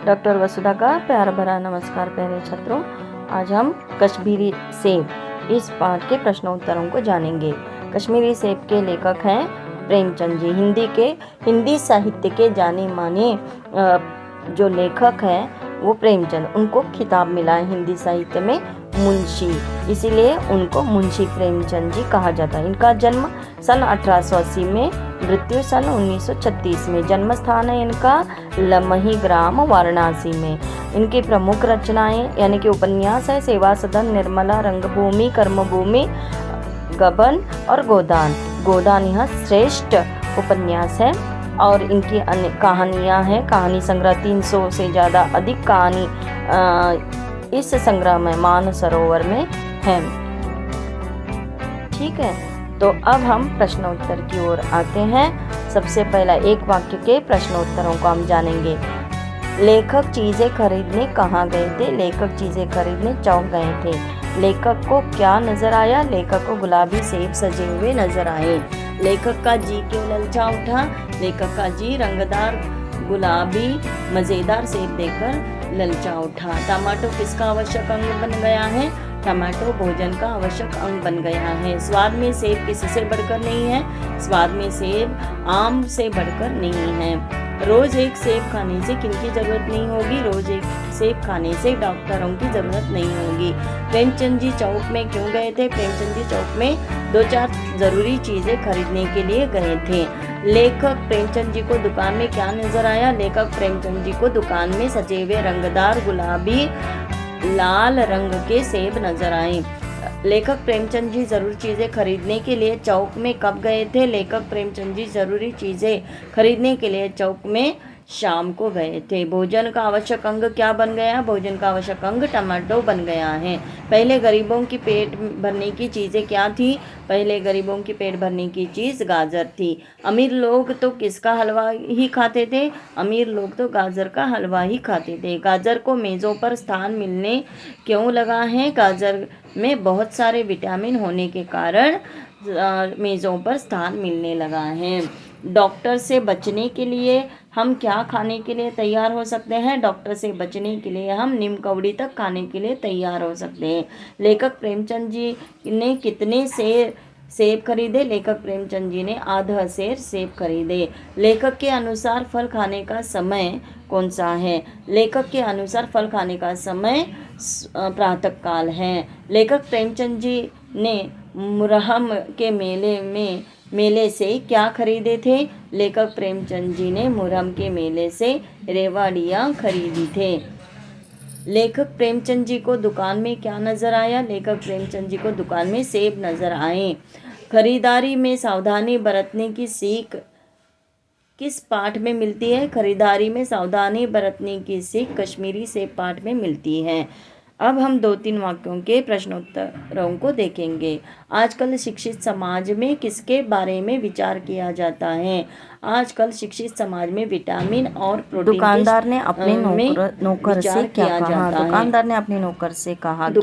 Doctor वसुधा का प्यार भरा नमस्कार प्यारे छात्रों। आज हम कश्मीरी सेब इस पाठ के प्रश्नोत्तरों को जानेंगे। कश्मीरी सेब के लेखक हैं प्रेमचंद जी। हिंदी साहित्य के जाने माने जो लेखक हैं वो प्रेमचंद। उनको खिताब मिला है हिंदी साहित्य में मुंशी, इसीलिए उनको मुंशी प्रेमचंद जी कहा जाता है। इनका जन्म सन 1880 में, मृत्यु सन 1936 में। जन्म स्थान है इनका लमही ग्राम वाराणसी में। इनकी प्रमुख रचनाएं यानी कि उपन्यास है सेवा सदन, निर्मला, रंगभूमि, कर्मभूमि, गबन और गोदान। गोदान यह श्रेष्ठ उपन्यास है। और इनकी अन्य कहानियां हैं। कहानी संग्रह 300 से ज़्यादा अधिक कहानी इस संग्रह में मानसरोवर में है। ठीक है, तो अब हम प्रश्नोत्तर की ओर आते हैं। सबसे पहला एक वाक्य के प्रश्नोत्तरों को हम जानेंगे। लेखक चीज़ें खरीदने कहाँ गए थे? लेखक चीज़ें खरीदने चौक गए थे। लेखक को क्या नजर आया? लेखक को गुलाबी सेब सजे हुए नजर आए। लेखक का जी क्यों ललचा उठा? लेखक का जी रंगदार गुलाबी मज़ेदार सेब देखकर ललचा उठा। टमाटो किसका आवश्यक अंग बन गया है? टमाटो भोजन का आवश्यक अंग बन गया है। स्वाद में सेब किससे बढ़कर नहीं है? स्वाद में सेब आम से बढ़कर नहीं है। रोज एक सेब खाने से किनकी जरूरत नहीं होगी? रोज एक सेब खाने से डॉक्टरों की जरूरत नहीं होगी। प्रेमचंद जी चौक में क्यों गए थे? प्रेमचंद जी चौक में 2-4 जरूरी चीजें खरीदने के लिए गए थे। लेखक प्रेमचंद जी को दुकान में क्या नजर आया? लेखक प्रेमचंद जी को दुकान में सजे हुए रंगदार गुलाबी लाल रंग के सेब नजर आए। लेखक प्रेमचंद जी जरूरी चीज़ें खरीदने के लिए चौक में कब गए थे? लेखक प्रेमचंद जी जरूरी चीज़ें खरीदने के लिए चौक में शाम को गए थे। भोजन का आवश्यक अंग क्या बन गया? भोजन का आवश्यक अंग टमाटो बन गया है। पहले गरीबों की पेट भरने की चीज़ें क्या थी? पहले गरीबों की पेट भरने की चीज़ गाजर थी। अमीर लोग तो किसका हलवा ही खाते थे? अमीर लोग तो गाजर का हलवा ही खाते थे। गाजर को मेज़ों पर स्थान मिलने क्यों लगा है? गाजर में बहुत सारे विटामिन होने के कारण मेज़ों पर स्थान मिलने लगा है। डॉक्टर से बचने के लिए हम क्या खाने के लिए तैयार हो सकते हैं? डॉक्टर से बचने के लिए हम नीम कवड़ी तक खाने के लिए तैयार हो सकते हैं। लेखक प्रेमचंद जी ने कितने सेब खरीदे? लेखक प्रेमचंद जी ने आधा सेर सेब खरीदे। लेखक के अनुसार फल खाने का समय कौन सा है? लेखक के अनुसार फल खाने का समय प्रातःकाल है। लेखक प्रेमचंद जी ने मुरहम के मेले से क्या खरीदे थे? लेखक प्रेमचंद जी ने मुरहम के मेले से रेवाड़ियाँ खरीदी थे। लेखक प्रेमचंद जी को दुकान में क्या नजर आया? लेखक प्रेमचंद जी को दुकान में सेब नजर आए। खरीदारी में सावधानी बरतने की सीख किस पाठ में मिलती है? खरीदारी में सावधानी बरतने की सीख कश्मीरी सेब पाठ में मिलती है। अब हम 2-3 वाक्यों के प्रश्नोत्तरों को देखेंगे। आजकल शिक्षित समाज में किसके बारे में विचार किया जाता है? आजकल शिक्षित समाज में विटामिन और प्रोटीन दुकानदार ने अपने नौकर से क्या कहा? दुकानदार ने अपने नौकर से कहा कि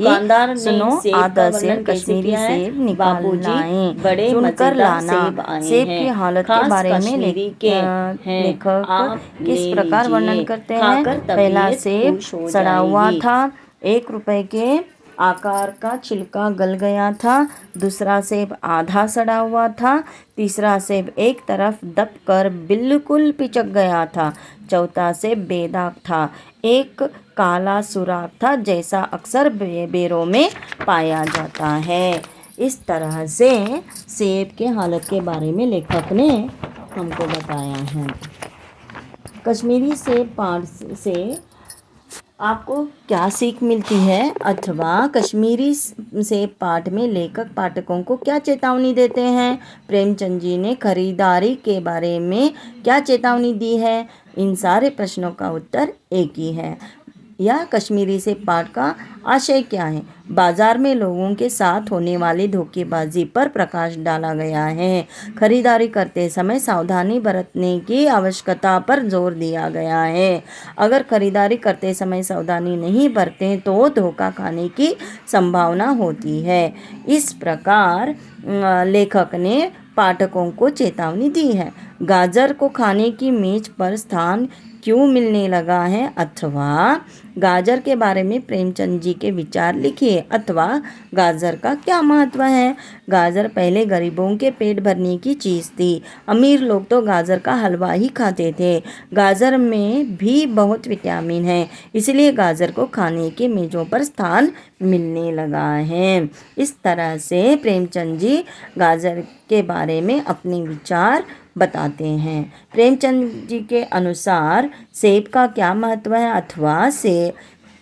सुनो, आधा सेर कश्मीरी सेब निकाल लाएं, बड़े चुनकर लाना। सेब की हालत के बारे में लेखक किस प्रकार वर्णन करते हैं? पहला सेब सड़ा हुआ था, 1 रुपए के आकार का छिलका गल गया था। दूसरा सेब आधा सड़ा हुआ था। तीसरा सेब एक तरफ दबकर बिल्कुल पिचक गया था। चौथा सेब बेदाग था, एक काला सुराख था जैसा अक्सर बेरों में पाया जाता है। इस तरह से सेब के हालत के बारे में लेखक ने हमको बताया है। कश्मीरी सेब पाठ से आपको क्या सीख मिलती है? अथवा कश्मीरी सेब पाठ में लेखक पाठकों को क्या चेतावनी देते हैं? प्रेमचंद जी ने खरीदारी के बारे में क्या चेतावनी दी है? इन सारे प्रश्नों का उत्तर एक ही है। यह कश्मीरी सेब पाठ का आशय क्या है? बाजार में लोगों के साथ होने वाली धोखेबाजी पर प्रकाश डाला गया है। खरीदारी करते समय सावधानी बरतने की आवश्यकता पर जोर दिया गया है। अगर खरीदारी करते समय सावधानी नहीं बरतें तो धोखा खाने की संभावना होती है। इस प्रकार लेखक ने पाठकों को चेतावनी दी है। गाजर को खाने की मेज पर स्थान क्यों मिलने लगा है, अथवा गाजर के बारे में प्रेमचंद जी के विचार लिखिए, अथवा गाजर का क्या महत्व है। गाजर पहले गरीबों के पेट भरने की चीज़ थी। अमीर लोग तो गाजर का हलवा ही खाते थे। गाजर में भी बहुत विटामिन है, इसलिए गाजर को खाने के मेज़ों पर स्थान मिलने लगा है। इस तरह से प्रेमचंद जी गाजर के बारे में अपने विचार बताते हैं। प्रेमचंद जी के अनुसार सेब का क्या महत्व है, अथवा सेब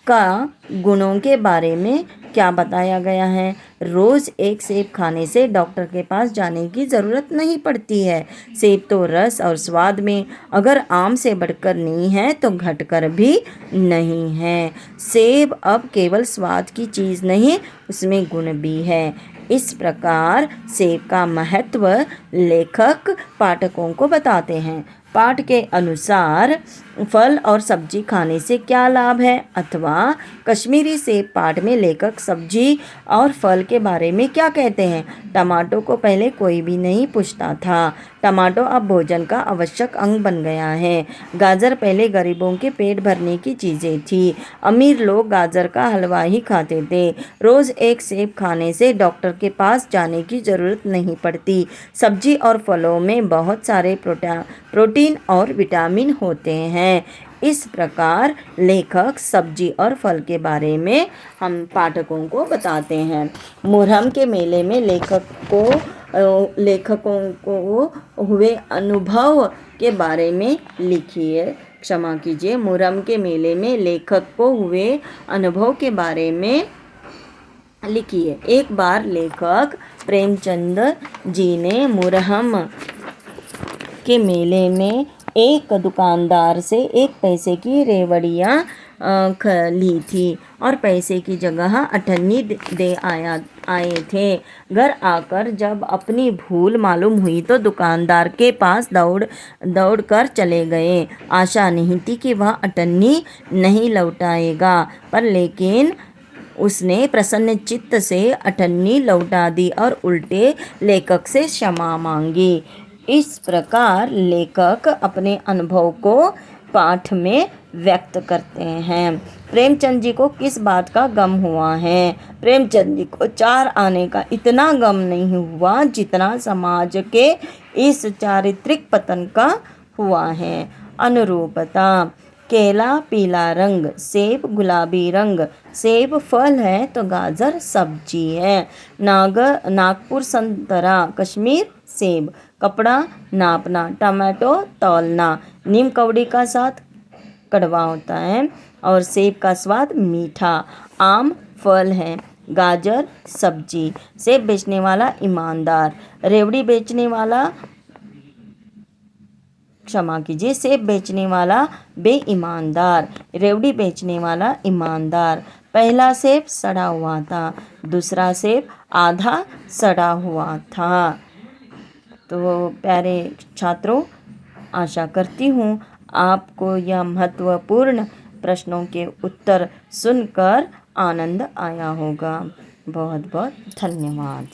का गुणों के बारे में क्या बताया गया है। रोज़ एक सेब खाने से डॉक्टर के पास जाने की ज़रूरत नहीं पड़ती है। सेब तो रस और स्वाद में अगर आम से बढ़कर नहीं है तो घटकर भी नहीं है। सेब अब केवल स्वाद की चीज़ नहीं, उसमें गुण भी है। इस प्रकार सेब का महत्व लेखक पाठकों को बताते हैं। पाठ के अनुसार फल और सब्जी खाने से क्या लाभ है, अथवा कश्मीरी सेब पाठ में लेखक सब्जी और फल के बारे में क्या कहते हैं। टमाटो को पहले कोई भी नहीं पूछता था, टमाटो अब भोजन का आवश्यक अंग बन गया है। गाजर पहले गरीबों के पेट भरने की चीज़ें थी। अमीर लोग गाजर का हलवा ही खाते थे। रोज़ एक सेब खाने से डॉक्टर के पास जाने की ज़रूरत नहीं पड़ती। सब्जी और फलों में बहुत सारे प्रोटीन और विटामिन होते हैं। इस प्रकार लेखक सब्जी और फल के बारे में हम पाठकों को बताते हैं। मुहर्रम के मेले में लेखकों को हुए अनुभव के बारे में लिखिए। क्षमा कीजिए, मुहर्रम के मेले में लेखक को हुए अनुभव के बारे में लिखिए। एक बार लेखक प्रेमचंद जी ने मुहर्रम के मेले में एक दुकानदार से 1 पैसे की रेवड़ियाँ ली थी और पैसे की जगह अठन्नी दे आए थे। घर आकर जब अपनी भूल मालूम हुई तो दुकानदार के पास दौड़ कर चले गए। आशा नहीं थी कि वह अठन्नी नहीं लौटाएगा, पर लेकिन उसने प्रसन्न चित्त से अठन्नी लौटा दी और उल्टे लेखक से क्षमा मांगी। इस प्रकार लेखक अपने अनुभव को पाठ में व्यक्त करते हैं। प्रेमचंद जी को किस बात का गम हुआ है। प्रेमचंद जी को 4 आने का इतना गम नहीं हुआ जितना समाज के इस चारित्रिक पतन का हुआ है। अनुरूपता, केला पीला रंग, सेब गुलाबी रंग। सेब फल है तो गाजर सब्जी है। नागपुर संतरा, कश्मीर सेब। कपड़ा नापना, टमाटो तौलना। नीम कौड़ी का स्वाद कड़वा होता है और सेब का स्वाद मीठा। आम फल है, गाजर सब्जी। सेब बेचने वाला ईमानदार, रेवड़ी बेचने वाला क्षमा कीजिए, सेब बेचने वाला बेईमानदार, रेवड़ी बेचने वाला ईमानदार। पहला सेब सड़ा हुआ था, दूसरा सेब आधा सड़ा हुआ था। तो प्यारे छात्रों, आशा करती हूँ आपको यह महत्वपूर्ण प्रश्नों के उत्तर सुनकर आनंद आया होगा। बहुत बहुत धन्यवाद।